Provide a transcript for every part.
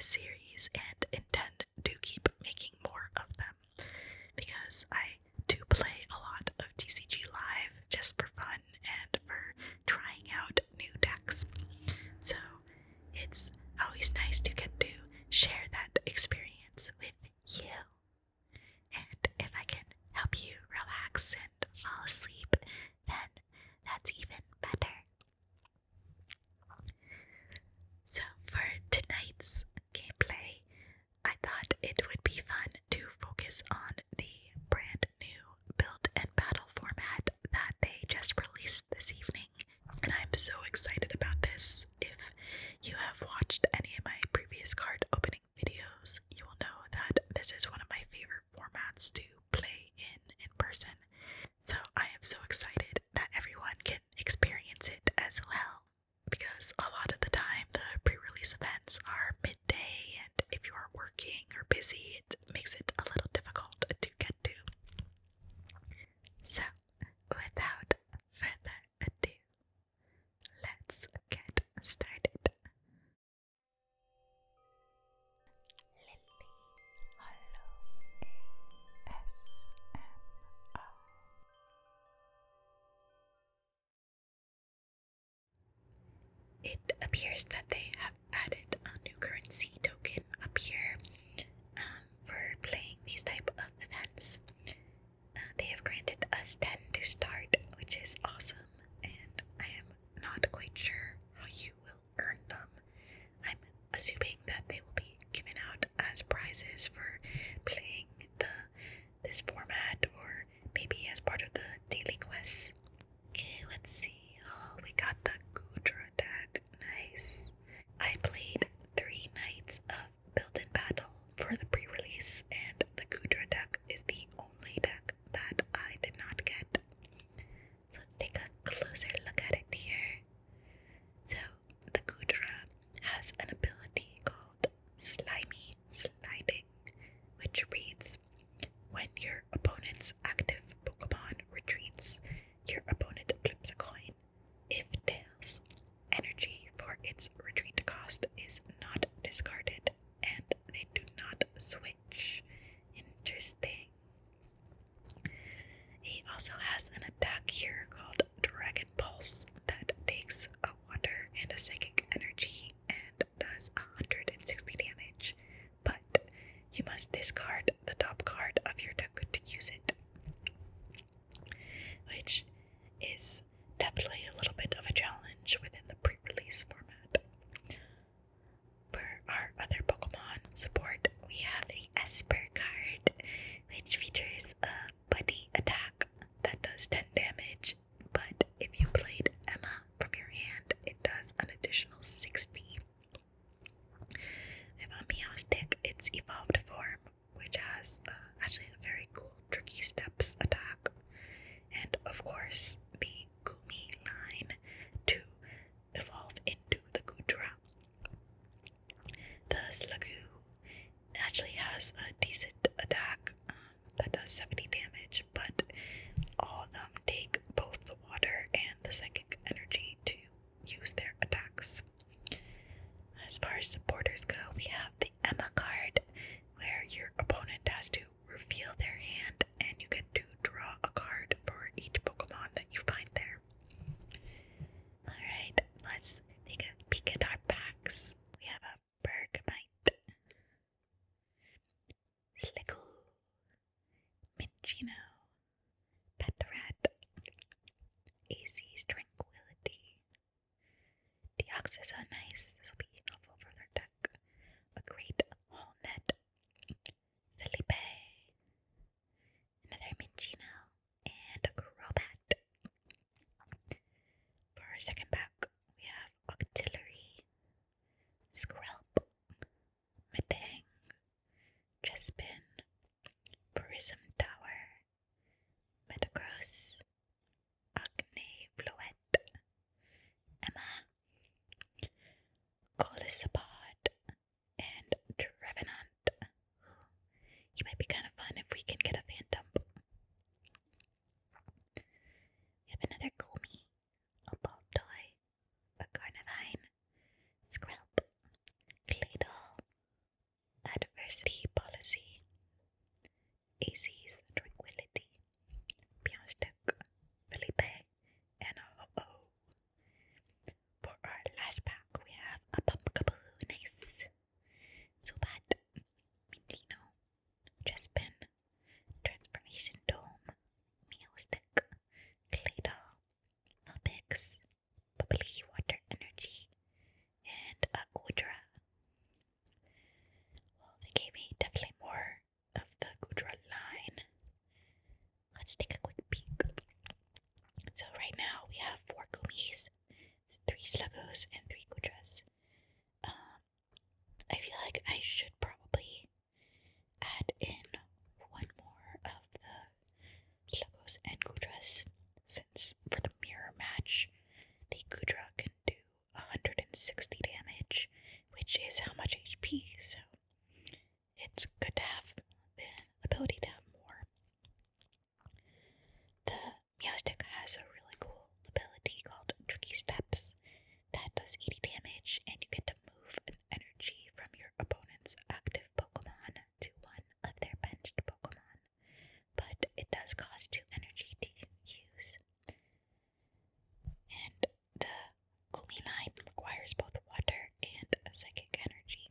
this series and intend to keep making more of them because I do play a lot of TCG Live just for fun and for trying out new decks. So it's always nice to get to share that experience with you. And if I can help you relax and fall asleep, then that's even better. So for tonight's gameplay, I thought it would be fun to focus on the brand new build and battle format that they just released this evening. And I'm so excited about this. If you have watched any of my previous card opening videos, you will know that this is one of my favorite formats to play in person. So I am so excited that everyone can experience it as well, because a lot of the time the pre-release events are midday, and if you are working or busy, it makes it a little difficult to get to. So without further ado, let's get started. It appears that they have added a new currency token up here for playing these type of events. They have granted us 10 to start, which is awesome, and I am not quite sure how you will earn them. I'm assuming that they will be given out as prizes for playing this format, or maybe as part of the daily quests. Okay, let's see. Oh, we got the 𝓔𝓺𝓾 deck. Nice. I played 3 nights of build and battle for the pre-release, and the 𝓔𝓺𝓾 deck is the only deck that I did not get. So let's take a closer look at it here. So the 𝓔𝓺𝓾 has an ability called Slimy Sliding, which reads, when your opponent's active Pokemon retreats, your opponent flips a coin. If tails, energy for its retreat cost is not discarded, and they do not switch. Interesting. He also has an attack here called Dragon Pulse that takes a water and a psychic energy and does 160 damage, but you must discard the top card of your deck to use it, which is definitely a little bit of a challenge within the pre-release format. For our other Pokemon support, we have the Esper card, which features a buddy attack that does 10 damage, but if you played Emma from your hand, it does an additional 60. We have a Meowstic, its evolved form, which has actually a very cool Tricky Steps attack, and of course the Goomy line to evolve into the 𝓔𝓺𝓾. The 𝓔𝓺𝓾 actually has a decent attack that does 70 damage, but all of them take both the water and the psychic energy to use their attacks. As far as supporters go, we have the Emma card, where your opponent has to reveal their hand and you get to draw a card for each Pokemon that you find there. Alright, let's take a peek at our packs. We have a Bergmite, 𝓔𝓺𝓾, Minccino, Petarat, AC's Tranquility, Deoxys. Oh nice, this will be helpful for their deck. A Great Hallnet, Felipe, another Minccino, and a Crobat. For our second pack, we have Octillery, Skrelp, Metang, Chespin, Prism Tower, Metagross, 𝓔𝓚, Emma, Colisapod, and Trevenant. He might be kind of fun if we can get a Phantom. We have another Goomy, a Baltoy, a Carnivine, Skrelp, Claydol, damage is how much HP, so it's good to have the ability to have more. The Meowstic has a really cool ability called Tricky Steps that does 80 damage, and you get to move an energy from your opponent's active Pokemon to one of their benched Pokemon, but it does cost 2 energy to use. And the 𝓔𝓚𝓚 requires both water and psychic energy.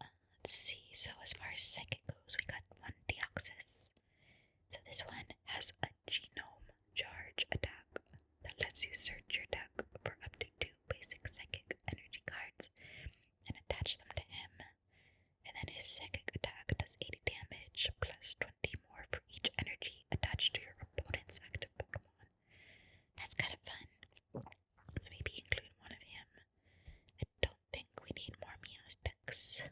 Let's see, so as far as psychic goes, we got one Deoxys. So this one has a genome charge attack that lets you search your deck for up to 2 basic psychic energy cards and attach them to him. And then his psychic attack does 80 damage plus 20 more for each energy attached to your opponent's active Pokemon. That's kind of fun. Let's maybe include one of him. I don't think we need more Meowstics.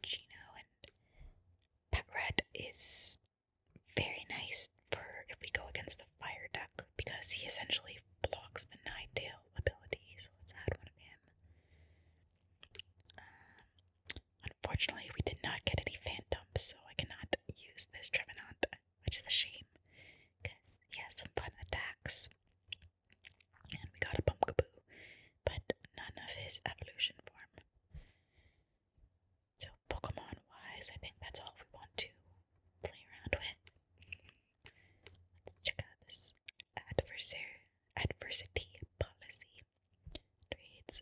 Gino and Patrat is very nice for if we go against the fire deck because he essentially blocks the Ninetale ability, so let's add one of him. Unfortunately, we did not get any Phantoms, so I cannot use this Trevenant, which is a shame because he has some fun attacks. And we got a Pumpkaboo, but none of his evolution form. So Pokemon-wise, I think that's all we want to play around with. Let's check out this adversity policy. Reads,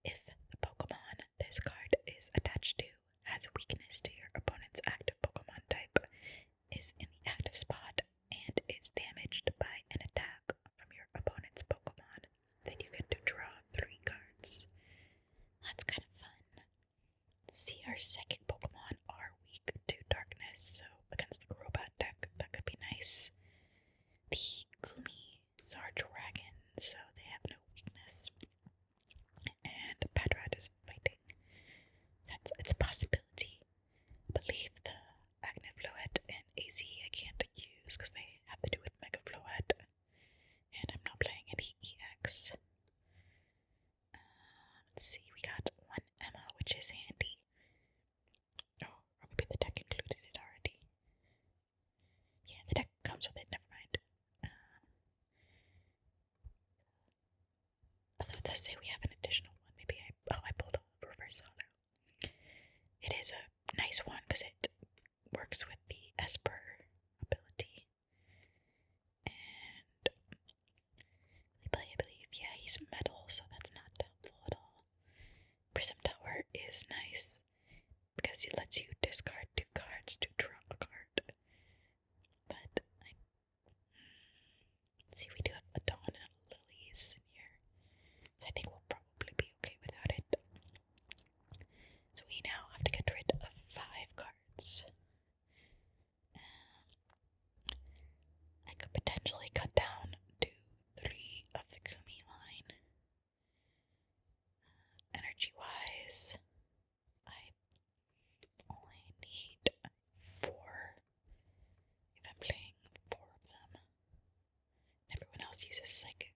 if the Pokemon this card is attached to has a weakness to your opponent's active Pokemon type, is in the active spot, and is damaged by an attack from your opponent's Pokemon, then you get to draw 3 cards. That's kind of fun. See, our psychic Pokemon are weak to darkness, so against the Crobat deck, that could be nice. The Gumi's are dragon, so they have no weakness. And Patrat is fighting. It's a possibility. I believe the Agniflohet and AZ I can't use because they have to do with Megaflohet, and I'm not playing any EX. Let's see, we got one Emma, which is handy. Oh, or maybe the deck included it already. Yeah, the deck comes with it, never mind. Although it does say we have an additional one. Maybe I pulled a reverse hollow. It is a nice one because it works with the Esper ability. And I believe, yeah, he's metal, so that's not helpful at all. Prism Tower is nice because it lets you discard 2 cards to draw a card. But see, we do have a Dawn and a Lilies in here, so I think we'll probably be okay without it. So we now have to get rid of 5 cards. I could potentially cut down to 3 of the Kumi line. Energy-wise, I only need 4 if I'm playing 4 of them. Everyone else uses Psychic.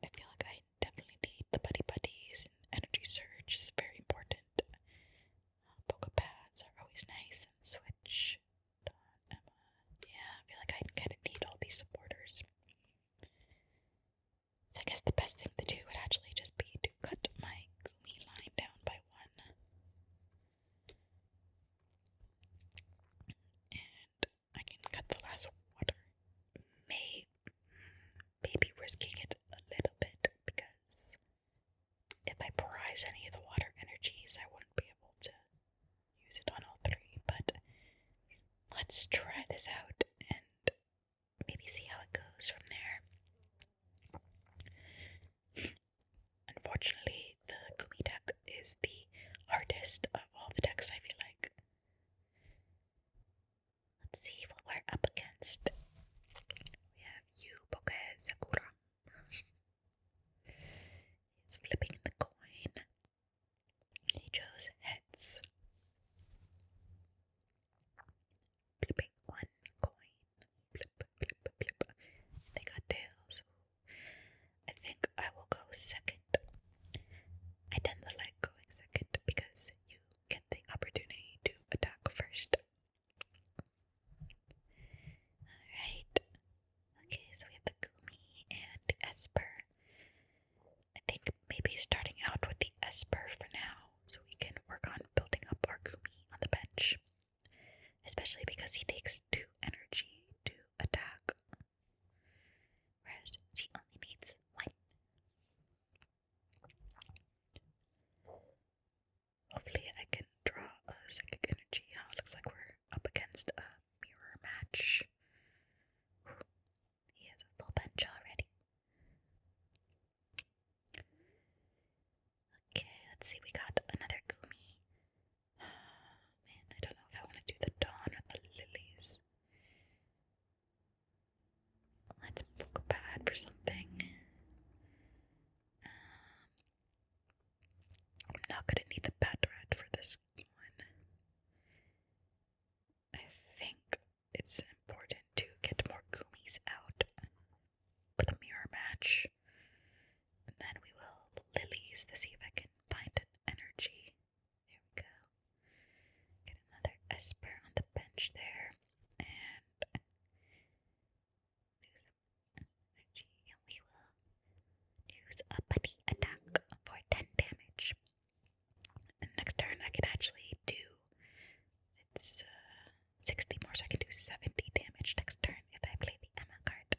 I feel like I definitely need the Buddy Buddies, and Energy Surge is very important. Pokepads are always nice, and Switch. Yeah, I feel like I kind of need all these supporters. be starting out with the Esper for now, so we can work on building up our Gumi on the bench. Especially because he takes 2 energy to attack, whereas she only needs 1. Hopefully I can draw a psychic energy. Oh, it looks like we're up against a mirror match. Ooh, he has a full bench already. Okay, let's see, we got another Gumi. Man, I don't know if I want to do the Dawn or the Lilies. Let's book a pad for something. I'm not gonna need the pad red for this one. I think it's important to get more Gumis out for the mirror match. And then we will Lilies to see if I can find an energy. There we go. Get another Esper on the bench there. And do some energy. And we will use a putty attack for 10 damage. And next turn I can actually do, it's 60 more, so I can do 70 damage next turn if I play the Emma card.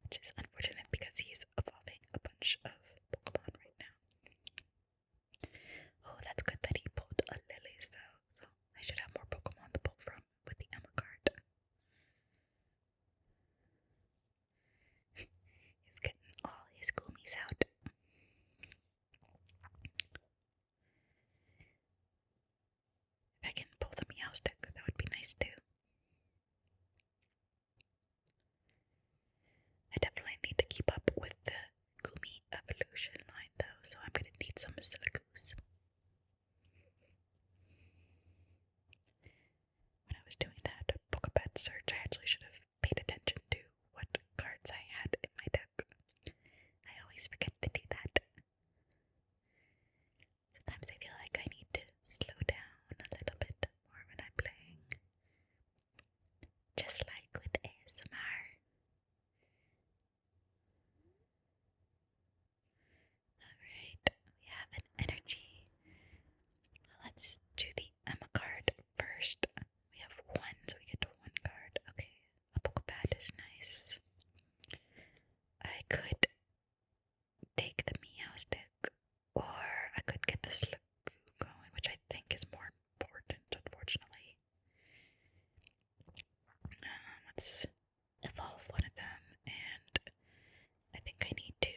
Which is unfortunate because he's evolving a bunch of Pokemon right now. Oh, that's good that he pulled a Lilies though, so I should have more Pokemon to pull from with the Emma card. He's getting all his Gumis out. If I can pull the Meowstic, that would be nice too. I definitely need to keep up with the Gumi evolution line though, so I'm gonna need some Silicoos. When I was doing that Pokepad search, I actually should have paid attention to what cards I had in my deck. I always forget to do that. Sometimes I feel like I need to slow down a little bit more when I'm playing. Just like with ASMR. Alright, we have an energy. Let's do the Emma card first. We have 1, so we get to 1 card. Okay, a Pokepad is nice. I could take the Meowstic, or I could get the Sliggoo going, which I think is more important, unfortunately. Let's evolve one of them, and I think I need to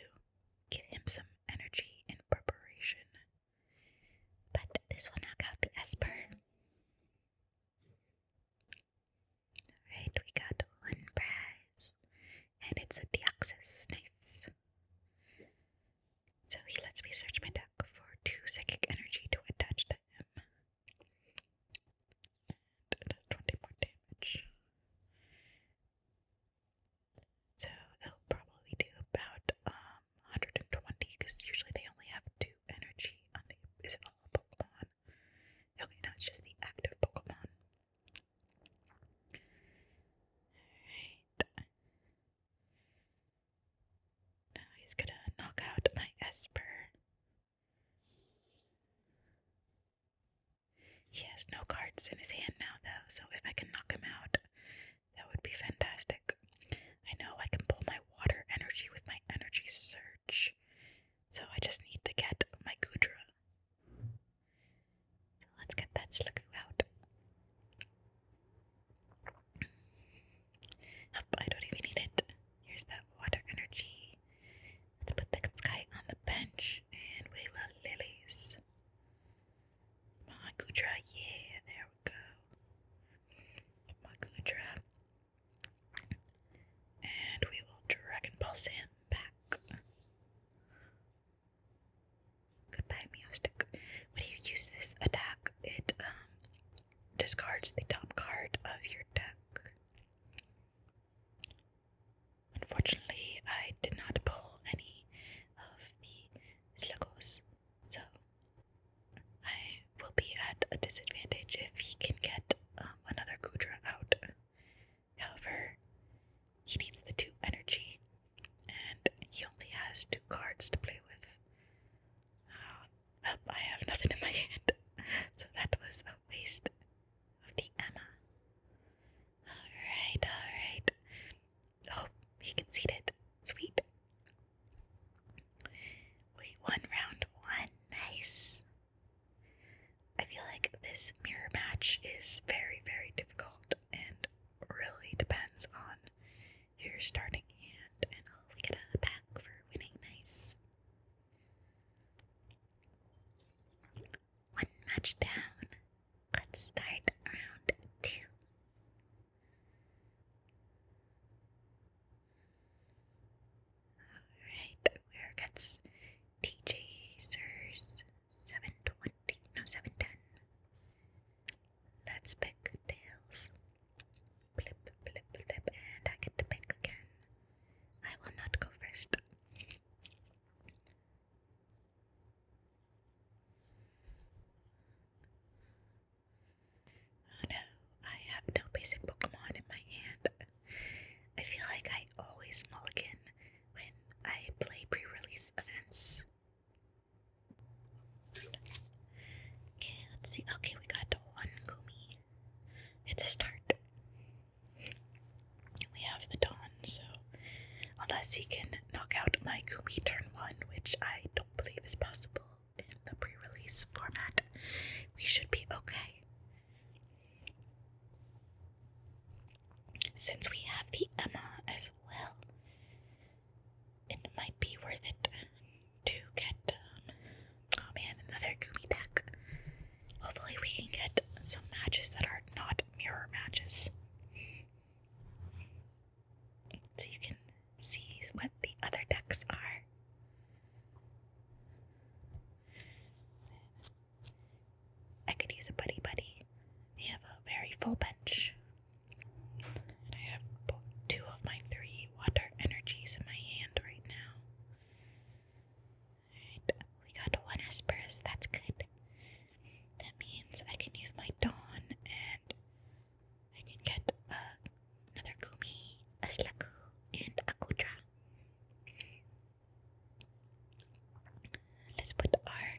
give him some energy in preparation. But this will knock out the Esper. Alright, we got 1 prize, and it's a Deoxys. Nice. So he lets me search my deck for 2 psychic energy to attach to him. And it does 20 more damage. So it'll probably do about 120, because usually they only have 2 energy on the, is it all Pokemon? Okay, no, it's just the active Pokemon. Alright. Now he's gonna knock out my Esper. He has no cards in his hand now though, so if I can knock him out, that would be fantastic. I know I can pull my water energy with my energy search, so I just need to get my Ghidorah. So let's get that Sliggoo out. I don't even need it. Here's that water energy. Let's put this guy on the bench, and we will Lilies. Come on, Ghidorah, yeah, there we go. My Ghidorah. And we will Dragon Pulse him back. Goodbye, Meowstic. When you use this attack, it discards the top card of your deck. Unfortunately, I did not pull any of the Sluggoos, so I will be at a disadvantage if he can get another Ghidorah out. However, he needs the 2 energy, alright. Oh, he conceded. Sweet. We won round 1. Nice. I feel like this mirror match is very, very difficult and really depends on your starting hand. And we get a pack for winning. Nice. 1 match down. Let's start round 2. Alright, where gets TCG 720? No, 710. Let's pick tails. Blip, blip, blip, and I get to pick again. I will not go first. Oh no, I have no basic Pokemon in my hand. I feel like I always mulligan when I play pre-release events. Okay, let's see. Okay, we got 1 Gumi. It's a start. We have the Dawn, so unless he can knock out my Gumi turn 1, which I don't believe is possible in the pre-release format, we should be okay. Since we have the Emma as well, it might be worth it to get, oh man, another Gumi deck. Hopefully we can get some matches that are not mirror matches. So you can see what the other decks are. I could use a buddy buddy. They have a very full bench. And I have 2 of my 3 water energies in my hand right now. Alright, we got 1 Esperus, that's good. That means I can use my Dawn and I can get another Gumi, a 𝓔𝓭, and a 𝓐𝓬𝓬𝓮𝓼. Let's put our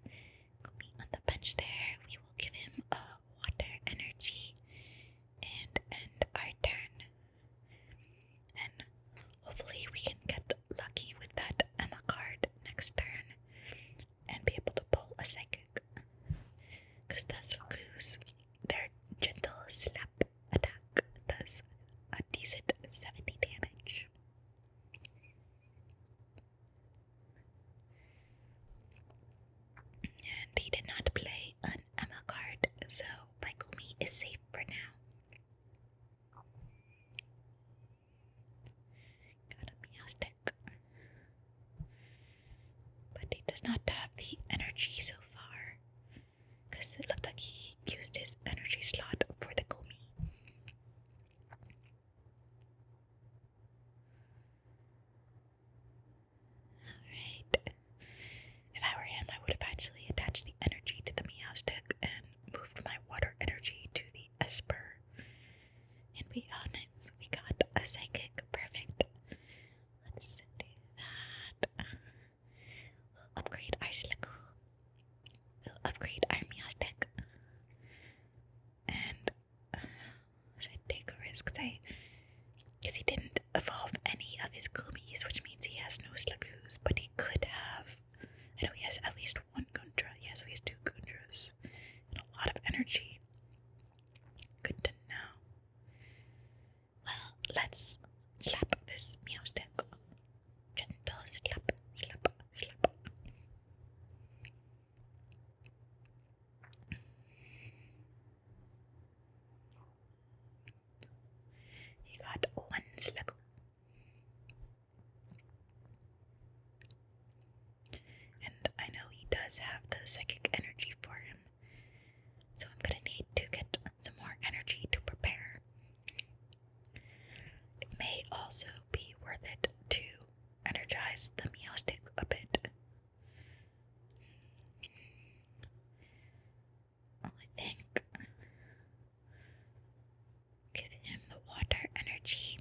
Gumi on the bench there. We will give him a water energy and end our turn. And hopefully we can get lucky with that Emma card next turn and be able to pull a psychic. Because the 𝓔𝓭s, their gentle slap attack does a decent 70 damage. And he did not play an Emma card, so my Gumi is safe for now. Got a Meowstic. But he does not have the energy so far, because it looked like he used his energy slot for the Gumi. Alright. If I were him, I would have actually attached the energy to the Meowstic and moved my water energy to the Esper. And we got a psychic. Perfect. Let's do that. We'll upgrade our 𝓔𝓭. We'll upgrade our Meowstic. And should I take a risk? Because he didn't evolve any of his Gumis, which means he has no 𝓔𝓭s, but he could have. I know he has at least 1 𝓔𝓪. Yeah, so he has 2 𝓔𝓪s. And a lot of energy. Good to know. Well, let's slap this Meowstic. Gentle slap, slap, slap. He got 1 𝓔𝓭. And I know he does have the psychic energy for him. So I'm gonna need to get some more energy to prepare. It may also be worth it to energize the Meowstic a bit. I think give him the water energy.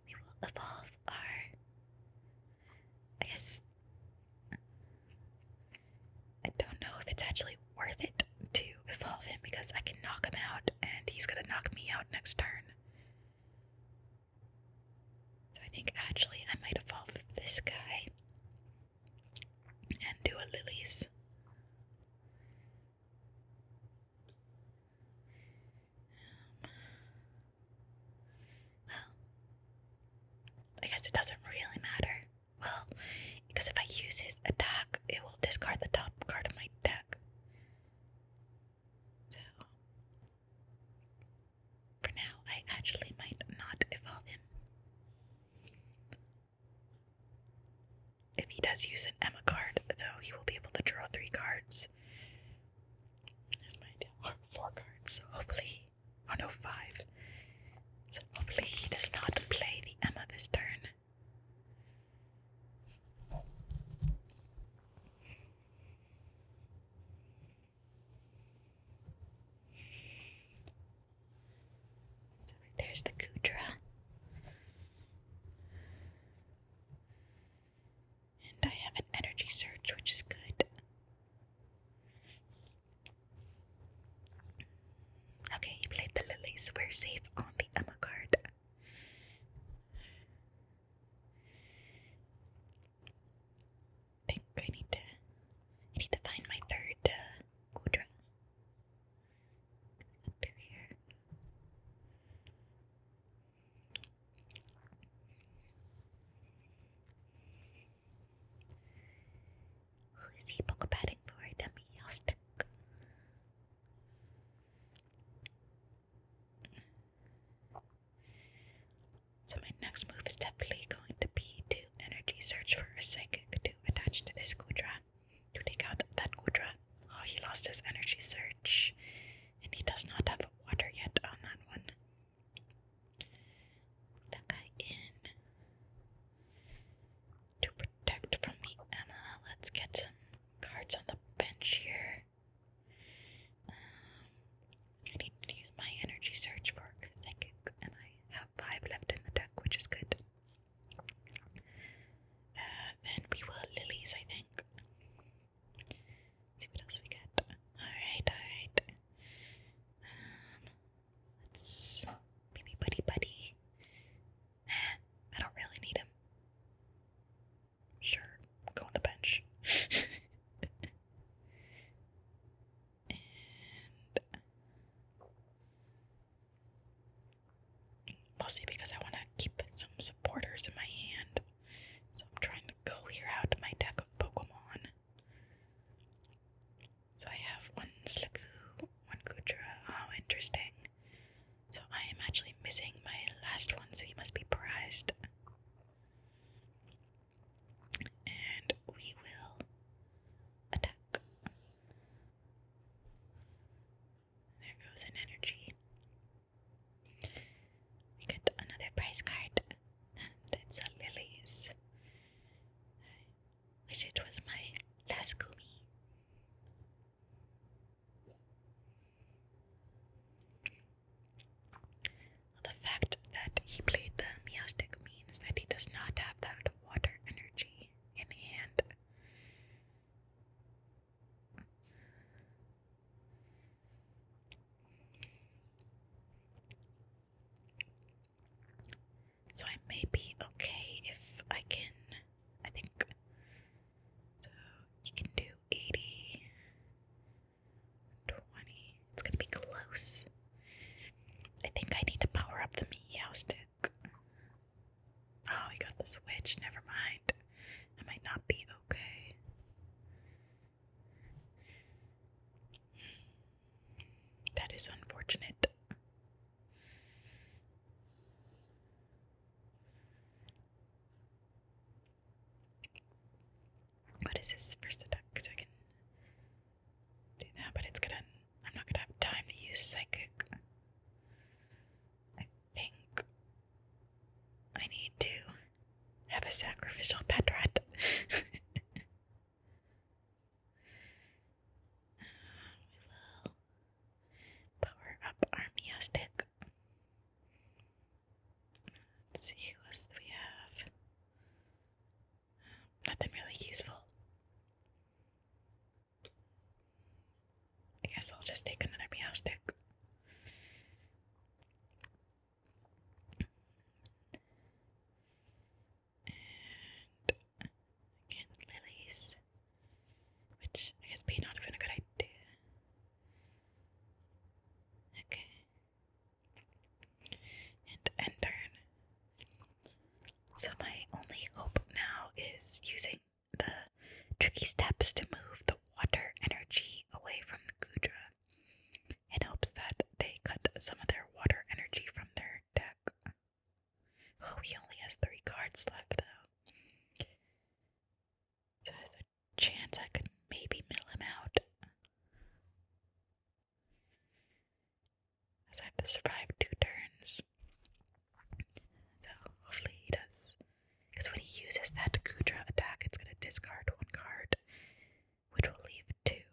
We will evolve our, I guess, I don't know if it's actually worth it to evolve him because I can knock him out and he's gonna knock me out next turn. now, I actually might not evolve him. If he does use an Emma card, though, he will be able to draw 3 cards. There's my idea. 4 cards, so hopefully... Oh no, 5. So hopefully he does not play the Emma this turn. So there's the 𝓔𝓺𝓻. And I have an energy surge, which is good. Okay, he played the lilies. We're safe on the Emma card. I think I need to find my third 𝓔𝓺𝓻. Up to here. Who is he Pokebatting for? The Meowstic. So my next move is definitely going to be to energy search for a psychic to attach to this 𝓔𝓺𝓻 to take out that 𝓔𝓺𝓻. Oh, he lost his energy search, and he does not have water yet on that one. Put that guy in to protect from the Emma. Let's get some cards on the bench here. I need to use my energy search for a psychic, and I have 5 left in the deck, which is good. Then we will lilies, I think. See what else we get. Alright. Let's maybe buddy. I don't really need him. Sure, go on the bench. And mostly because I want to keep some supporters in my hand. So I'm trying to clear out my deck of Pokemon. So I have 1 𝓔𝓺𝓻, 1 𝓔𝓺𝓻. Oh, interesting. So I am actually missing my last one, so he must be prized. And we will attack. There goes an energy. We get another prize card, and it's a lilies. I wish it was my last Gumi. The fact that he played the Meowstic means that he does not have that water energy in hand. So I may be okay if I can, I think, so you can do 80, 20, it's gonna be close. I think I need to power up the Meowstic. Oh, we got the switch, never mind. I might not be okay. That is unfortunate. What is his first attack? So I can do that, but I'm not gonna have time to use psychic. I think I need to have a sacrificial pet rat. We will power up our Meowstic. Let's see, who else do we have? Nothing really useful. I guess I'll just take another Meowstic. And again, lilies, which I guess may not have been a good idea. Okay. And end turn. So my only hope now is using the tricky steps to move the water energy away from the 𝓔𝓺𝓻 in hopes that they cut some of their water energy uses that 𝓔𝓺 attack, it's going to discard one card, which will leave two.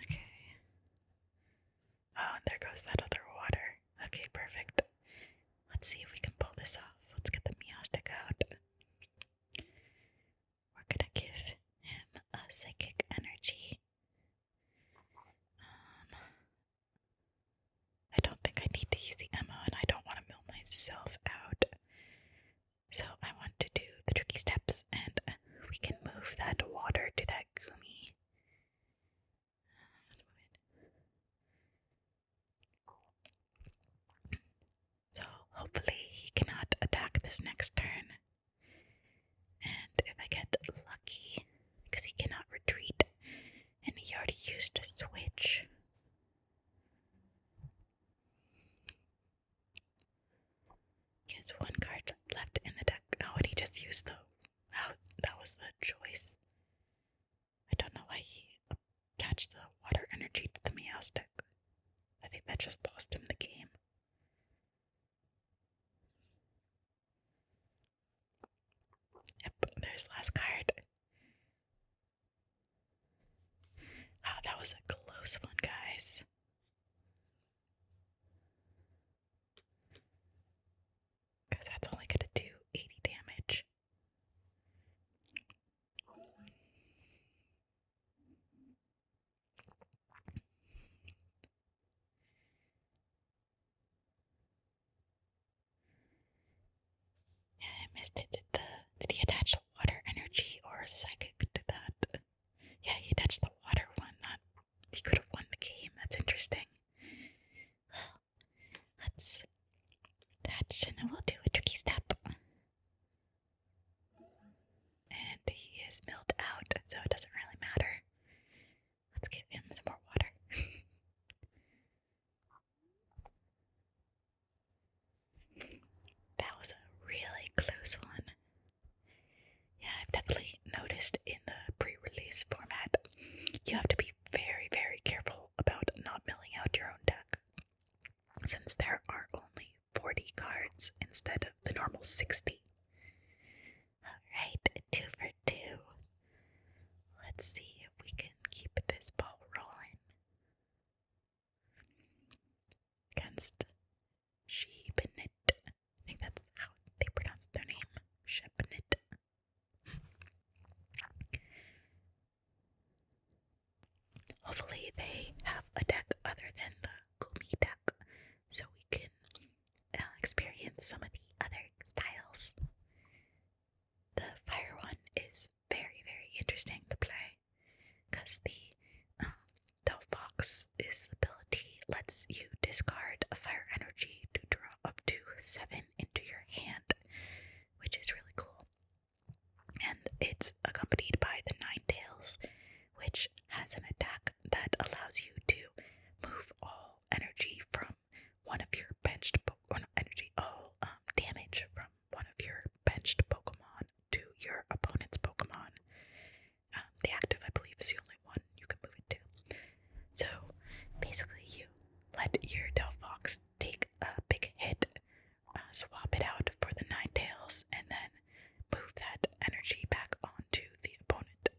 Okay. Oh, and there goes that other water. Okay, perfect. Let's see if we can pull this off. Let's get the Meowstic out. We're gonna give him a psychic energy. I don't think I need to use the ammo, and I don't want to mill myself out. So I want to do the tricky steps, and we can move that water to that Gumi. So hopefully he cannot attack this next turn. And if I get lucky, because he cannot retreat, and he already used a switch. He has one card left in the deck. Oh, and he just used the... Oh, that was the choice. I don't know why he attached the water energy to the Meowstic. I think that just lost him the game. Yep, there's last card. Oh, that was a close one, guys. Because that's only going to do 80 damage. Yeah, I missed it. Did he attach water energy or psychic to that? Yeah, he attached the water one. He could have won the game. That's interesting. Let's attach, and we'll do a tricky step. And he is milled out, so it doesn't really matter. Let's give him some more water. That was a really close one. Yeah, I've definitely noticed in the pre-release format, you have to be very, very careful about not milling out your own deck, since there are only 40 cards instead of the normal 60. Alright, 2 for 2. Let's see if we can keep this ball rolling. Against 𝓔𝓺𝓻𝓭. I think that's how they pronounce their name. 𝓔𝓺𝓻𝓭. Hopefully they have a deck other than the Gumi deck, so we can experience some of the other styles. The fire one is very, very interesting to play, because the 𝓔𝓺𝓻 ability lets you discard a fire energy to draw up to 7 into your hand, which is really cool. And it's accompanied by the Ninetales, which has an attack that allows you to move all energy from one of your benched damage from one of your benched Pokemon to your opponent's Pokemon. The active, I believe, is the only one you can move it to. So basically, you let your 𝓔𝓺𝓻 take a big hit, swap it out for the Ninetales, and then move that energy back onto the opponent.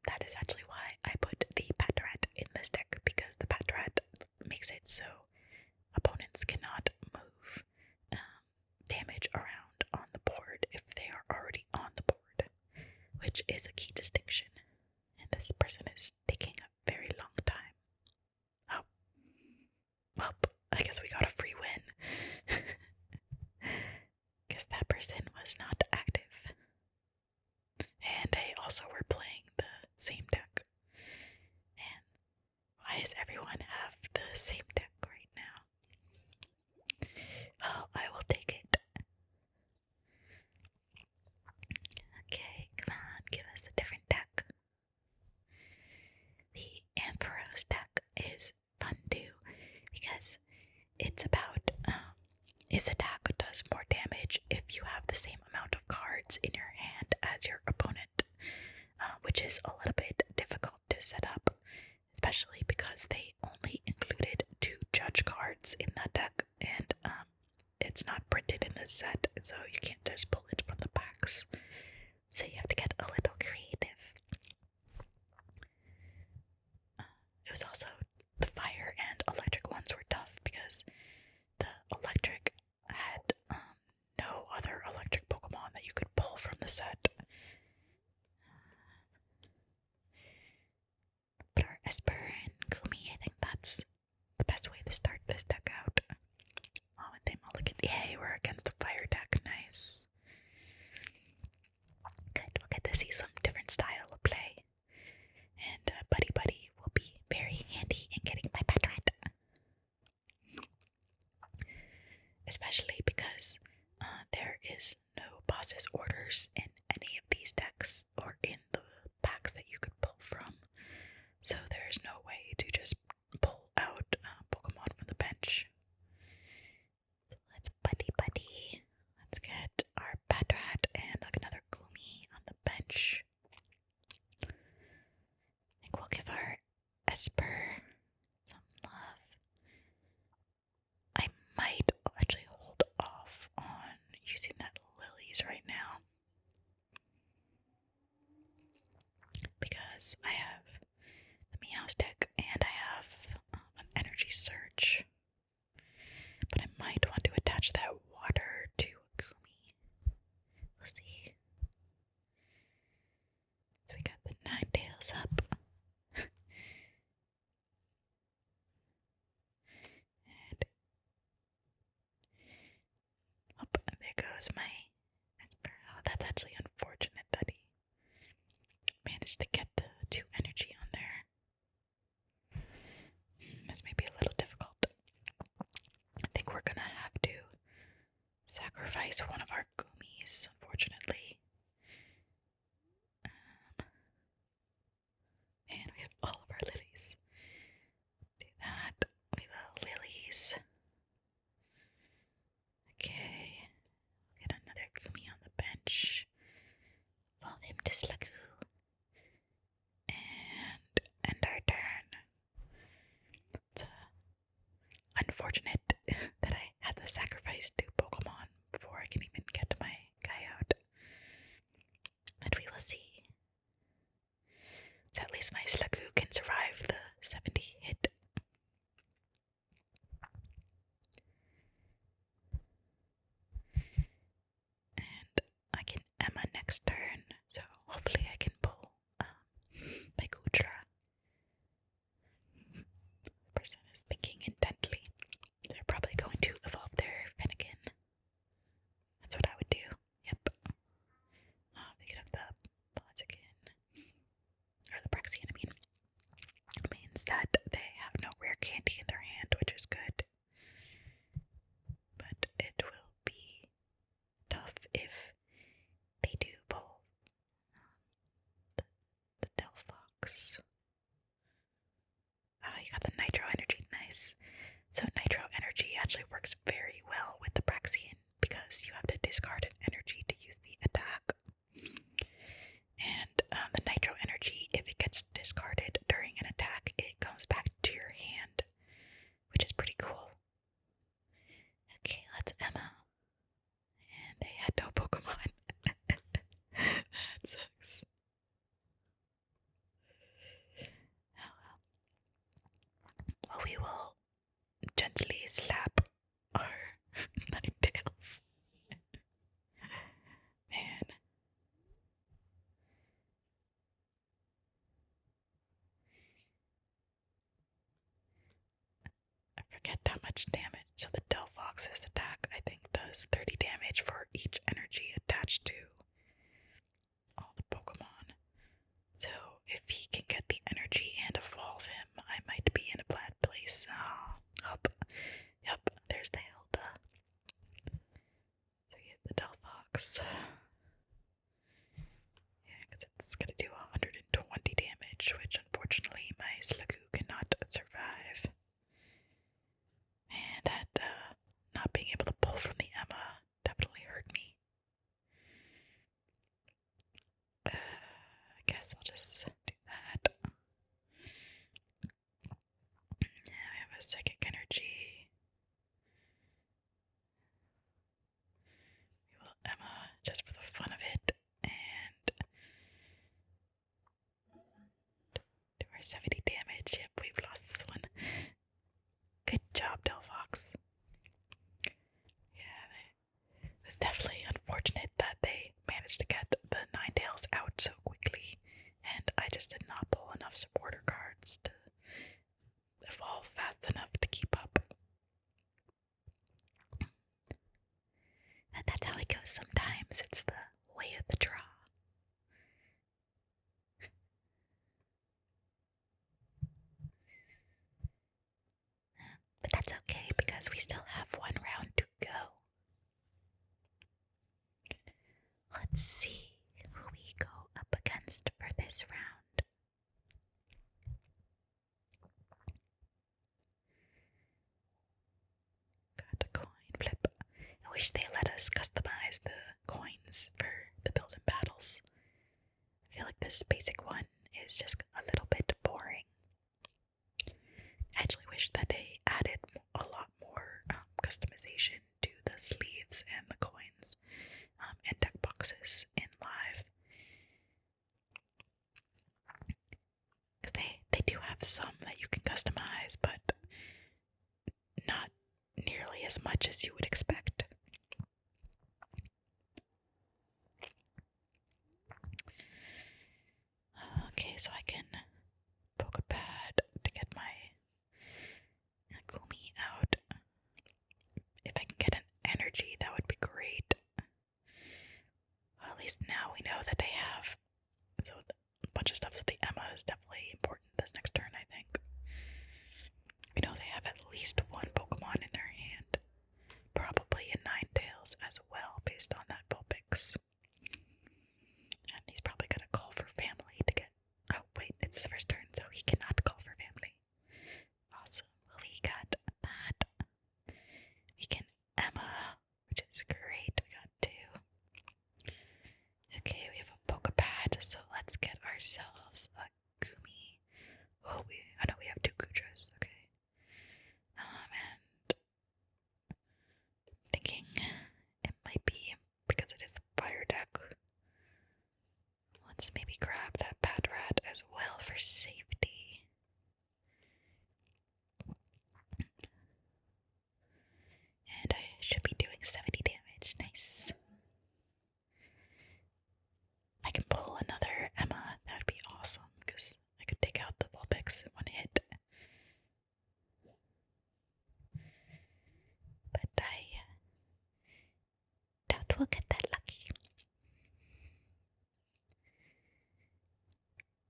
That is actually why I put the Patrat in this deck, because the Patrat makes it so opponents cannot move damage around on the board if they are already on the board, which is a key distinction. And this person is taking a very long time. Oh. Well, I guess we got a free win. Guess that person was not active. And they also were playing the same deck. And why does everyone have the same deck right now? Oh, I will take it. Okay, come on, give us a different deck. The Ampharos deck is fun too, because it's about his attack does more damage if you have the same amount of cards in your hand as your opponent, which is a little bit difficult to set up, especially because they only included 2 judge cards in that deck, and it's not printed in the set, so you can't just pull it from the packs. So you have to get a little creative. It was also the fire and electric ones were tough because the electric had no other electric Pokemon that you could pull from the set. But our Esper and Kumi, I think that's the best way to start this deck out. Oh, and they mulligan. Yay, we're against the fire deck. Nice. Good, we'll get to see some different style of play. And Buddy Buddy will be very handy in getting my pet rat. Especially because there is no boss's orders in any of these decks or in the packs that you could pull from. So there's no way to just pull out Pokemon from the bench. Let's Buddy Buddy. Let's get our Patrat and another Gloomy on the bench. I think we'll give our Esper some love. I might actually hold off on using that Lilies right now. Because I have the Meowstic and I have an Energy Surge. But I might want to attach that water to a Kumi. We'll see. So we got the Ninetales up. And up, there goes my Esper. Oh, that's actually unfortunate that he managed to get the 2 energy on there. This may be a little difficult. I think we're gonna have to sacrifice one of our Goomies, unfortunately. And we have all of our Lilies. Do that. We have Lilies. Okay. Get another Goomy on the bench. Evolve him to 𝓔𝓺𝓻. And end our turn. It's unfortunate that I had to sacrifice 2 Pokemon before I can even get my guy out. But we will see. So at least my 𝓔𝓺𝓻 can survive the 70 hit. And I can Emma next turn, so hopefully I can pull my 𝓒𝓪𝓻. The person is thinking intently. They're probably going to evolve their Finnegan. That's what I would do. Yep. They could have the Blaziken. Or the Braixen, I mean. Means that they have no rare candy in their hand, which is good. But it will be tough if they do pull the Delphox. You got the Nitro Energy, nice. So Nitro Energy actually works very well with the Braixen because you have to discard an energy to use the attack. And the Nitro Energy, if it gets discarded during an attack, it comes back to your hand, which is pretty cool. Okay, let's Emma. And they had no Pokemon. That sucks. Oh well. Well, we will gently slap our Ninetales. Man. I forget how much damage. So the Delphox's attack, I think, does 30 damage for each energy attached to all the Pokemon. So if he can get the energy and evolve him, I might be in a bad place. Yep, there's the Hilda. So he hit the Delphox. Yeah, because it's gonna do 120 damage, which unfortunately my 𝓔𝓺𝓻 cannot survive. And that not being able to pull from the Emma definitely hurt me. I guess I'll just do that. wish they let us customize the coins for the build and battles. I feel like this basic one is just a little bit boring. I actually wish that they added a lot more customization to the sleeves and the coins and deck boxes in live. Because they do have some that you can customize, but not nearly as much as you would expect. Okay, so I can poke a pad to get my Gumi out. If I can get an energy, that would be great. Well, at least now we know that they have a bunch of stuff. So the Emma is definitely important this next turn, I think. We know they have at least one Pokemon in their hand. Probably a Ninetales as well, based on that Vulpix. And he's probably gonna call for family to get. Oh, wait, it's his first turn, so he cannot call for family. Awesome. Well, we got that. We can Emma, which is great. We got 2. Okay, we have a Pokepad, so let's get ourselves a Gumi. Oh, no, we have 2 Ghouldras. Okay. And thinking it might be because it is the fire deck. Let's maybe grab that Patrat as well for safety. And I should be doing 70 damage. Nice. I can pull another Emma. That would be awesome because I could take out the Vulpix in one hit. But I doubt we'll get that lucky.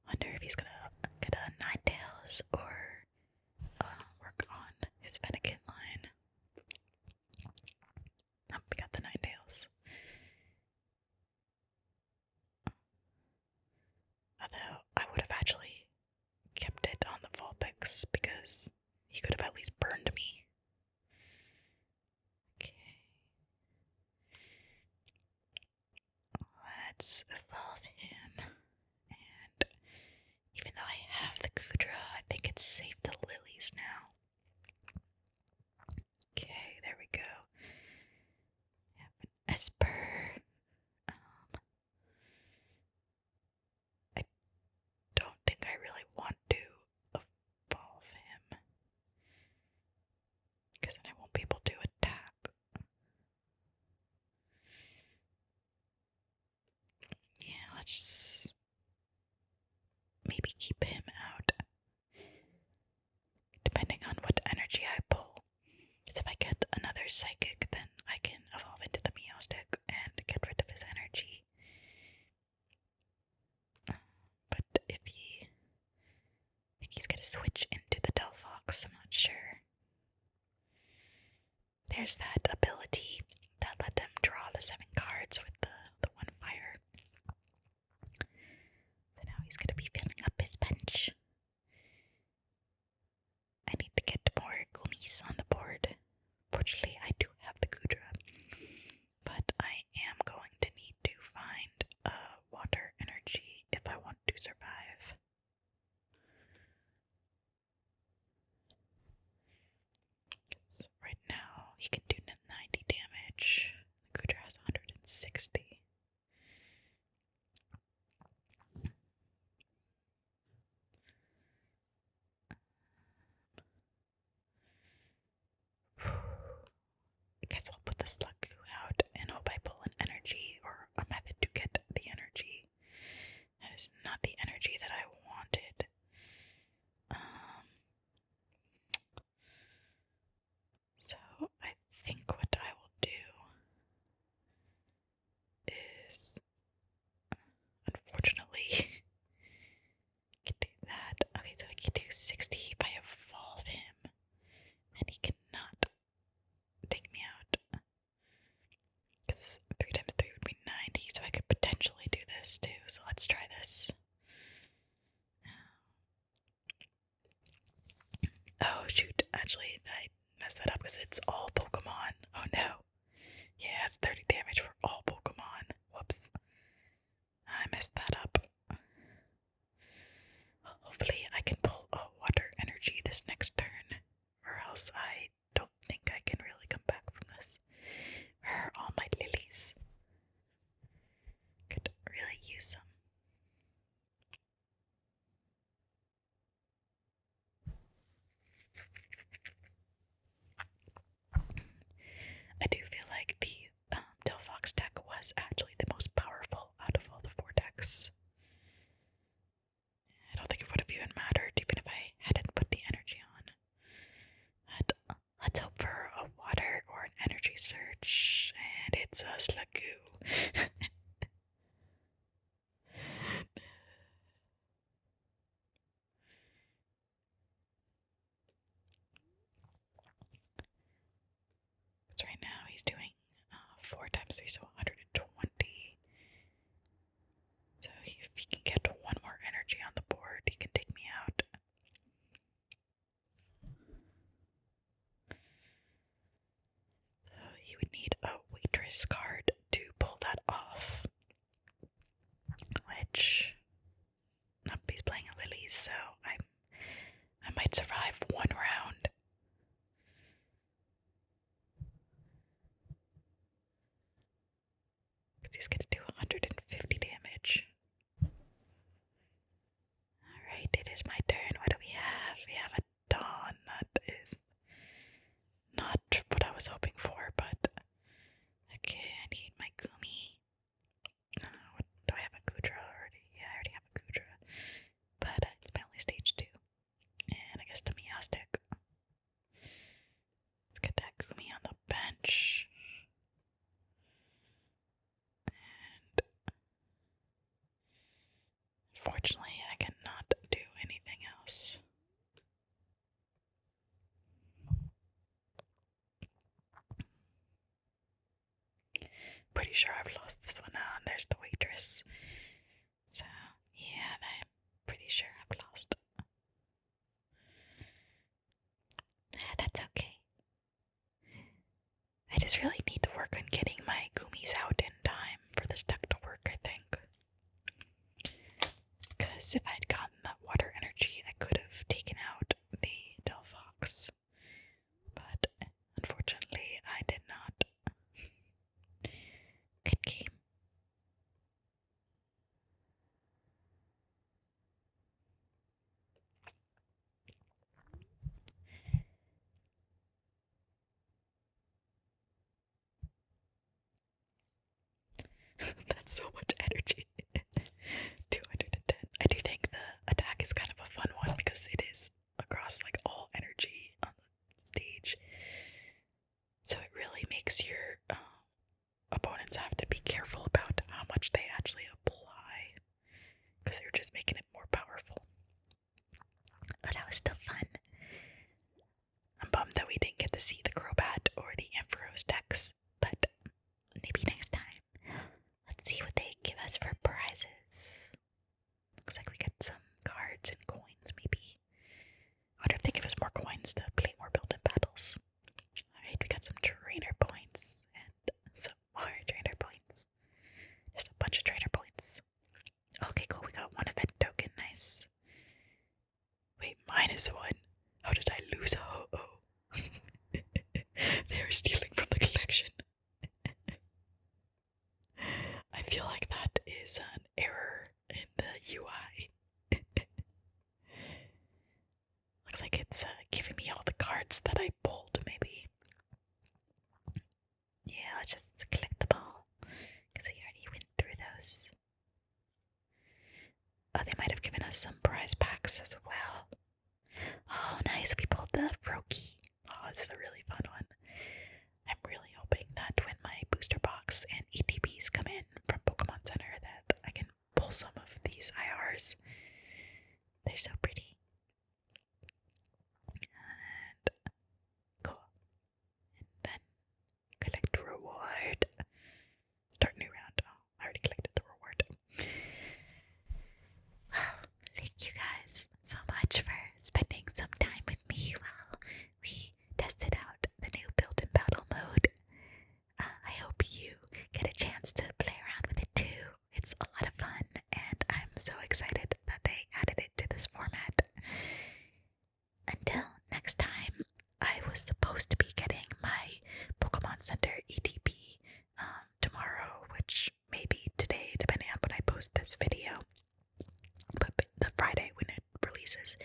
Wonder if he's gonna get a Ninetales or work on his Fennekin line. Oh, we got the Ninetales. Although I would have actually kept it on the Vulpix because he could have at least burned me. Okay. Let's evolve him. And even though I have the Ghouldra, I think it's safe to Lilies now. Okay, there we go. We have an Esper. I don't think I really want to evolve him because then I won't be able to attack. Yeah, let's maybe keep him out. Depending on what energy I pull. Because if I get another Psychic, then I can evolve into the Meowstic and get rid of his energy. But if he's gonna switch into the Delphox, I'm not sure. There's that ability that let them draw the 7 cards with the 1 fire. So now he's gonna be filling up his bench. I need to get more Gumis on the board. Fortunately, I do have the Ghouldra, but I am going to need to find water energy if I want to survive. So right now, he can do 90 damage. The Ghouldra has 160. I guess we'll put the Sluggu out and hope I pull an energy or a method to get the energy. That is not the energy that I wanted. So I think what I will do is, unfortunately, I can do that. Okay, so I can do 60 if I evolve him, and he cannot take me out. Because 3 times 3 would be 90, so I could potentially do this too. So let's try this. Oh shoot, actually I messed that up because it's all Pokemon. Oh no. Yeah, that's 30 damage for all Pokemon. Whoops. I messed that up. Hopefully I can pull a water energy this next turn, or else I don't think I can really come back from this. Where are all my lilies? Could really use some. I do feel like the 𝓔𝓭 deck was actually the most powerful out of all the 4 decks. I don't think it would have even mattered even if I hadn't put the energy on. But let's hope for a water or an energy search, and it's a 𝓔𝓭. So right now he's doing 4 times 3, so 120. So if he can get 1 more energy on the board, he can take me out. So he would need a waitress card to pull that off. Which, nope, he's playing a lilies, so I might survive 1 round. Because he's gonna do 150 damage. Alright, it is my turn. What do we have? We have a Dawn. That is not what I was hoping for, but okay, I need my Gumi. Do I have a 𝓔𝓚 already? Yeah, I already have a 𝓔𝓚. But it's my only stage 2. And I guess the Meowstic. Let's get that Gumi on the bench. And unfortunately, I cannot do anything else. Pretty sure I've lost this one now, and there's the waitress. So, yeah, I'm pretty sure I've lost. That's okay. I just really need to work on getting my Gumis out in time for this deck to work, I think. Because if I'd gotten that water energy, I could have taken out the 𝓔𝓭. But unfortunately, I did not. Good game. That's so much energy. 210. I do think the attack is kind of a fun one because it is across like all energy on the stage. So it really makes your opponents have to be careful about how much they actually apply because they're just making it more powerful. Oh, that was still fun. I'm bummed that we didn't get to see the Crobat or the 𝓔𝓭's decks, but maybe next time. Let's see what they give us for prizes. Looks like we get some cards and coins, maybe. I wonder if they give us more coins to play more build-up battles. Alright, we got some trainer points and some more trainer points. Just a bunch of trainer points. Okay, cool, we got 1 event token, nice. Wait, -1. How did I lose a Ho-Oh? They were stealing from the collection. I feel like that is an error in the UI. Looks like it's giving me all the cards that I pulled, maybe. Yeah, let's just collect them all, because we already went through those. Oh, they might have given us some prize packs as well. Oh, nice, we pulled the 𝓔𝓭. Oh, this is a really fun one. I'm really hoping that when my booster box and ETBs come in from Pokemon Center that I can pull some of these IRs. They're so pretty. And cool. And then collect reward. Start new round. Oh, I already collected the reward. Well, thank you guys so much for spending some time with me supposed to be getting my Pokemon Center ETB tomorrow, which may be today, depending on when I post this video. But the Friday when it releases.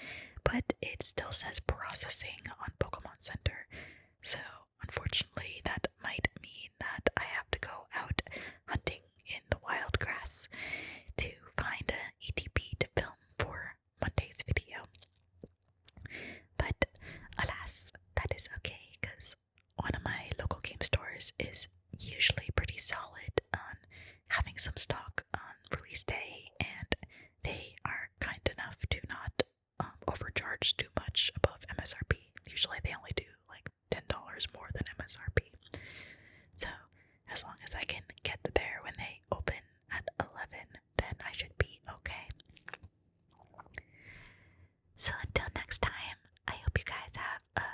But it still says processing on Pokemon Center. So, unfortunately, that might mean that I have to go out hunting in the wild grass to find an ETB to film for Monday's video. But alas, that is okay, because one of my local game stores is usually pretty solid on having some stock on release day, and they are kind enough to not overcharge too much above MSRP. Usually they only do like $10 more than MSRP. So as long as I can get there when they open at 11, then I should be okay. So until next time, I hope you guys have a